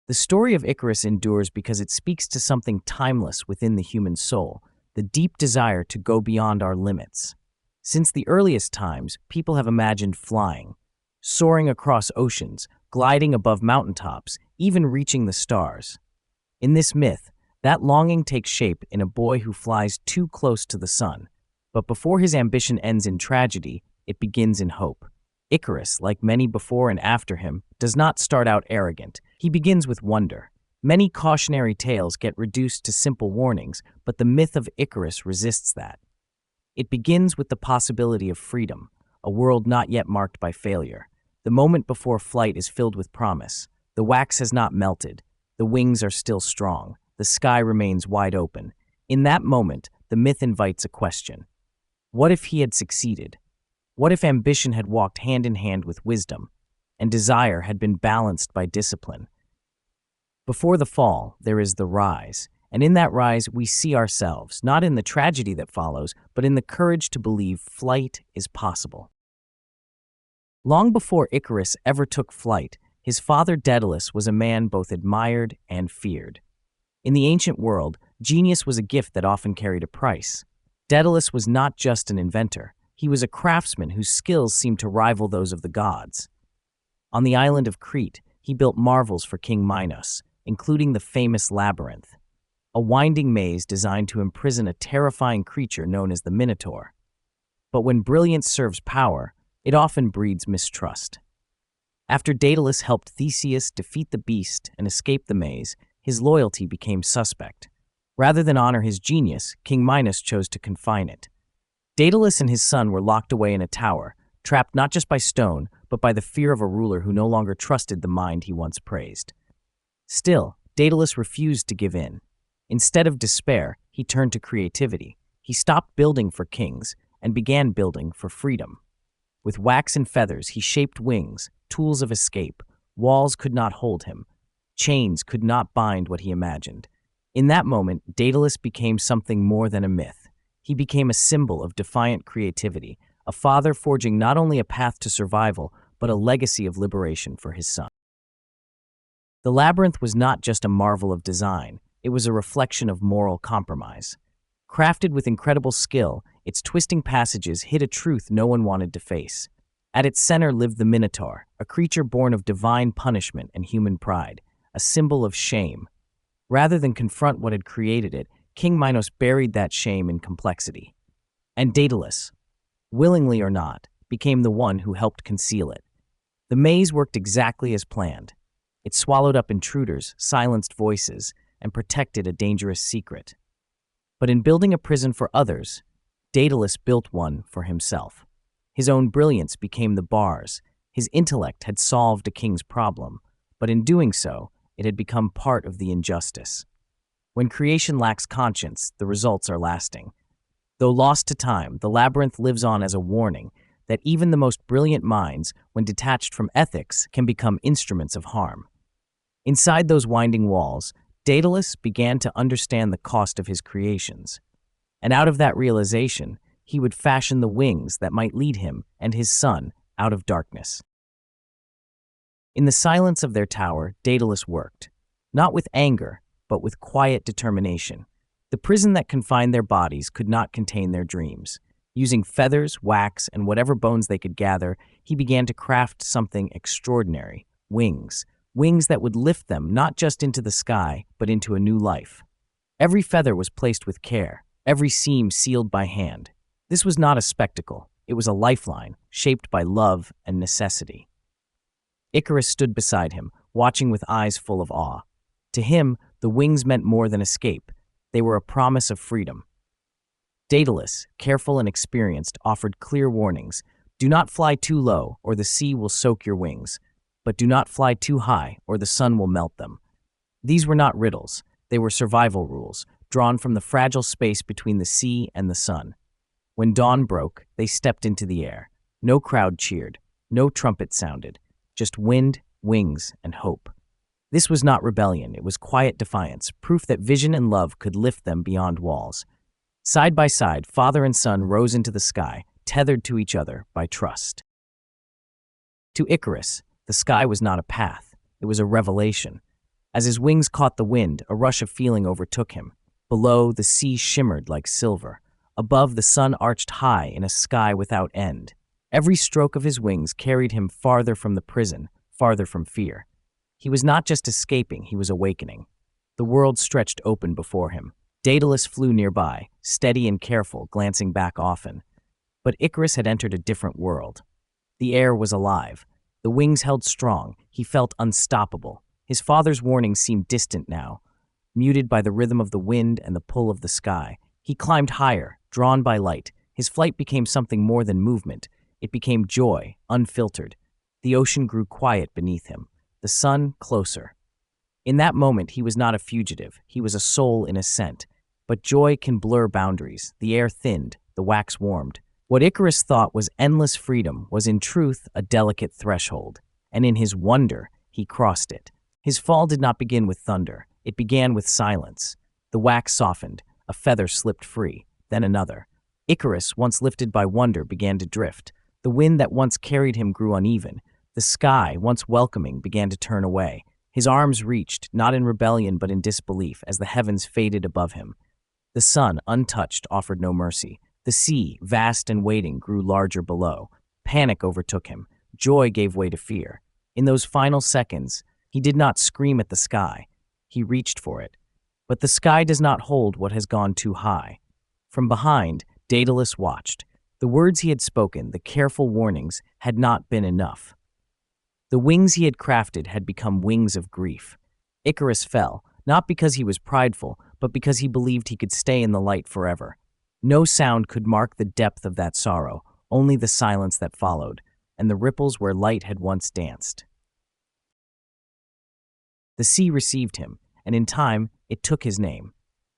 The story of Icarus endures because it speaks to something timeless within the human soul, the deep desire to go beyond our limits. Since the earliest times, people have imagined flying, soaring across oceans, gliding above mountaintops, even reaching the stars. In this myth, that longing takes shape in a boy who flies too close to the sun. But before his ambition ends in tragedy, it begins in hope. Icarus, like many before and after him, does not start out arrogant. He begins with wonder. Many cautionary tales get reduced to simple warnings, but the myth of Icarus resists that. It begins with the possibility of freedom, a world not yet marked by failure. The moment before flight is filled with promise. The wax has not melted. The wings are still strong. The sky remains wide open. In that moment, the myth invites a question. What if he had succeeded? What if ambition had walked hand in hand with wisdom, and desire had been balanced by discipline? Before the fall, there is the rise, and in that rise we see ourselves, not in the tragedy that follows, but in the courage to believe flight is possible. Long before Icarus ever took flight, his father Daedalus was a man both admired and feared. In the ancient world, genius was a gift that often carried a price. Daedalus was not just an inventor. He was a craftsman whose skills seemed to rival those of the gods. On the island of Crete, he built marvels for King Minos, including the famous labyrinth, a winding maze designed to imprison a terrifying creature known as the Minotaur. But when brilliance serves power, it often breeds mistrust. After Daedalus helped Theseus defeat the beast and escape the maze, his loyalty became suspect. Rather than honor his genius, King Minos chose to confine it. Daedalus and his son were locked away in a tower, trapped not just by stone, but by the fear of a ruler who no longer trusted the mind he once praised. Still, Daedalus refused to give in. Instead of despair, he turned to creativity. He stopped building for kings and began building for freedom. With wax and feathers, he shaped wings, tools of escape. Walls could not hold him. Chains could not bind what he imagined. In that moment, Daedalus became something more than a myth. He became a symbol of defiant creativity, a father forging not only a path to survival, but a legacy of liberation for his son. The labyrinth was not just a marvel of design, it was a reflection of moral compromise. Crafted with incredible skill, its twisting passages hid a truth no one wanted to face. At its center lived the Minotaur, a creature born of divine punishment and human pride, a symbol of shame. Rather than confront what had created it, King Minos buried that shame in complexity. And Daedalus, willingly or not, became the one who helped conceal it. The maze worked exactly as planned. It swallowed up intruders, silenced voices, and protected a dangerous secret. But in building a prison for others, Daedalus built one for himself. His own brilliance became the bars. His intellect had solved a king's problem, but in doing so, it had become part of the injustice. When creation lacks conscience, the results are lasting. Though lost to time, the labyrinth lives on as a warning that even the most brilliant minds, when detached from ethics, can become instruments of harm. Inside those winding walls, Daedalus began to understand the cost of his creations. And out of that realization, he would fashion the wings that might lead him and his son out of darkness. In the silence of their tower, Daedalus worked, not with anger, but with quiet determination. The prison that confined their bodies could not contain their dreams. Using feathers, wax, and whatever bones they could gather, he began to craft something extraordinary, wings. Wings that would lift them not just into the sky, but into a new life. Every feather was placed with care, every seam sealed by hand. This was not a spectacle, it was a lifeline, shaped by love and necessity. Icarus stood beside him, watching with eyes full of awe. To him, the wings meant more than escape. They were a promise of freedom. Daedalus, careful and experienced, offered clear warnings. Do not fly too low, or the sea will soak your wings. But do not fly too high, or the sun will melt them. These were not riddles. They were survival rules, drawn from the fragile space between the sea and the sun. When dawn broke, they stepped into the air. No crowd cheered. No trumpet sounded. Just wind, wings, and hope. This was not rebellion, it was quiet defiance, proof that vision and love could lift them beyond walls. Side by side, father and son rose into the sky, tethered to each other by trust. To Icarus, the sky was not a path, it was a revelation. As his wings caught the wind, a rush of feeling overtook him. Below, the sea shimmered like silver. Above, the sun arched high in a sky without end. Every stroke of his wings carried him farther from the prison, farther from fear. He was not just escaping, he was awakening. The world stretched open before him. Daedalus flew nearby, steady and careful, glancing back often. But Icarus had entered a different world. The air was alive. The wings held strong. He felt unstoppable. His father's warning seemed distant now, muted by the rhythm of the wind and the pull of the sky. He climbed higher, drawn by light. His flight became something more than movement. It became joy, unfiltered. The ocean grew quiet beneath him. The sun closer. In that moment, he was not a fugitive. He was a soul in ascent. But joy can blur boundaries. The air thinned, the wax warmed. What Icarus thought was endless freedom was in truth a delicate threshold. And in his wonder, he crossed it. His fall did not begin with thunder. It began with silence. The wax softened. A feather slipped free. Then another. Icarus, once lifted by wonder, began to drift. The wind that once carried him grew uneven. The sky, once welcoming, began to turn away. His arms reached, not in rebellion but in disbelief, as the heavens faded above him. The sun, untouched, offered no mercy. The sea, vast and waiting, grew larger below. Panic overtook him. Joy gave way to fear. In those final seconds, he did not scream at the sky. He reached for it. But the sky does not hold what has gone too high. From behind, Daedalus watched. The words he had spoken, the careful warnings, had not been enough. The wings he had crafted had become wings of grief. Icarus fell, not because he was prideful, but because he believed he could stay in the light forever. No sound could mark the depth of that sorrow, only the silence that followed, and the ripples where light had once danced. The sea received him, and in time it took his name.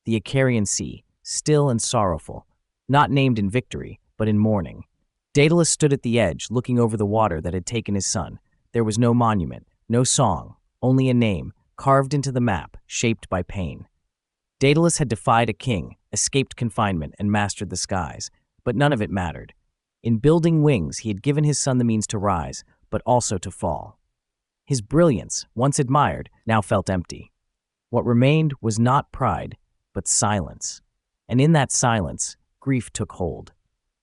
The Icarian Sea, still and sorrowful, not named in victory, but in mourning. Daedalus stood at the edge, looking over the water that had taken his son. There was no monument, no song, only a name, carved into the map, shaped by pain. Daedalus had defied a king, escaped confinement, and mastered the skies, but none of it mattered. In building wings, he had given his son the means to rise, but also to fall. His brilliance, once admired, now felt empty. What remained was not pride, but silence. And in that silence, grief took hold.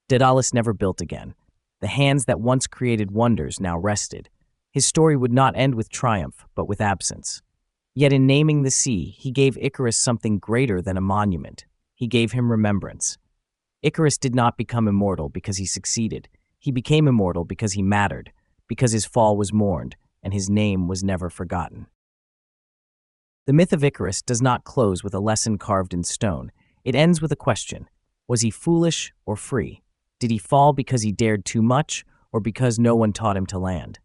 Daedalus never built again. The hands that once created wonders now rested. His story would not end with triumph, but with absence. Yet in naming the sea, he gave Icarus something greater than a monument. He gave him remembrance. Icarus did not become immortal because he succeeded. He became immortal because he mattered, because his fall was mourned, and his name was never forgotten. The myth of Icarus does not close with a lesson carved in stone. It ends with a question. Was he foolish or free? Did he fall because he dared too much, or because no one taught him to land?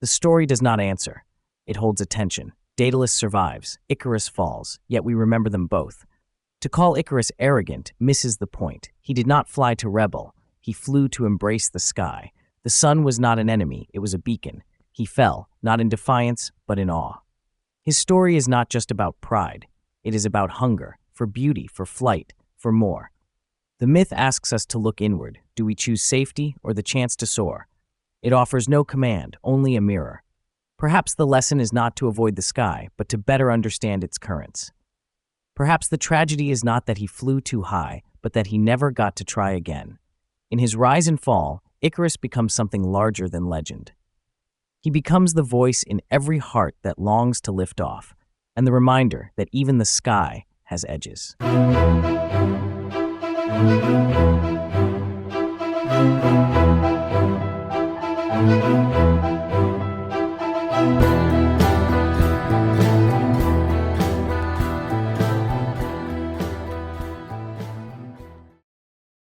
The story does not answer. It holds attention. Daedalus survives, Icarus falls, yet we remember them both. To call Icarus arrogant misses the point. He did not fly to rebel. He flew to embrace the sky. The sun was not an enemy, it was a beacon. He fell, not in defiance, but in awe. His story is not just about pride. It is about hunger, for beauty, for flight, for more. The myth asks us to look inward. Do we choose safety or the chance to soar? It offers no command, only a mirror. Perhaps the lesson is not to avoid the sky, but to better understand its currents. Perhaps the tragedy is not that he flew too high, but that he never got to try again. In his rise and fall, Icarus becomes something larger than legend. He becomes the voice in every heart that longs to lift off, and the reminder that even the sky has edges.